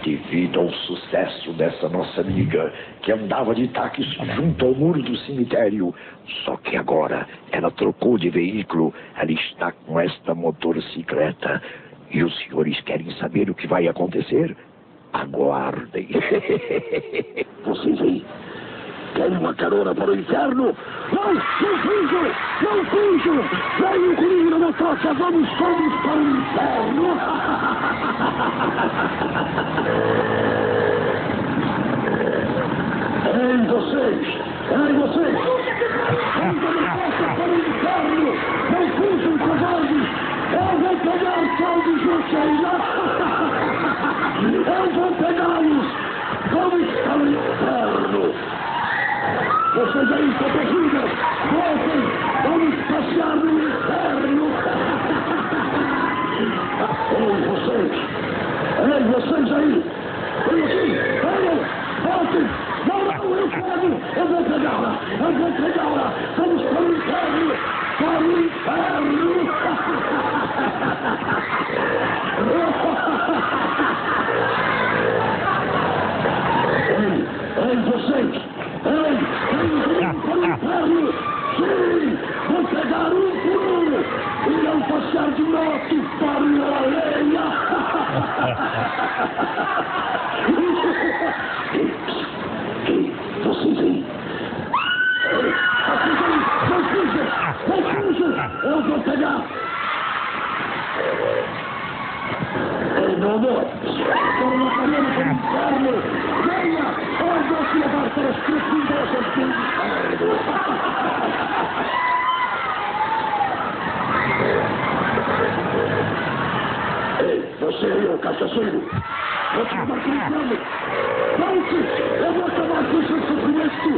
Devido ao sucesso dessa nossa amiga, que andava de táxi junto ao muro do cemitério. Só que agora ela trocou de veículo. Ela está com esta motocicleta. E os senhores querem saber o que vai acontecer? Aguardem. Vocês aí, querem uma carona para o inferno? Não fujo! Não fujo! Venham comigo na motoca, vamos todos para o inferno! Ei, vocês! Ei, vocês! Venham na motoca para o inferno! Não fujam, covardes! Eu vou pegar todos vocês! Eu vou pegá-los! Vamos para o inferno! Vocês aí, protegidas, voltem, vamos passear no inferno. Ei, vocês aí, vem aqui, venham, voltem, não, eu quero, eu vou pegá-la, vamos para o inferno, Ei, vocês! Ei, para o inferno! Sim! Vou pegar um por um! Irão passear de moto para a areia! Vocês aí! Não fuja! Eu vou pegar! Ei, meu amor! Para uma carona para o inferno! Venha! Eu vou te levar para as profundezas do inferno! Ei, você aí, ô cachaceiro! Vou te levar para o inferno! Volte! Eu vou acabar com o seu sofrimento!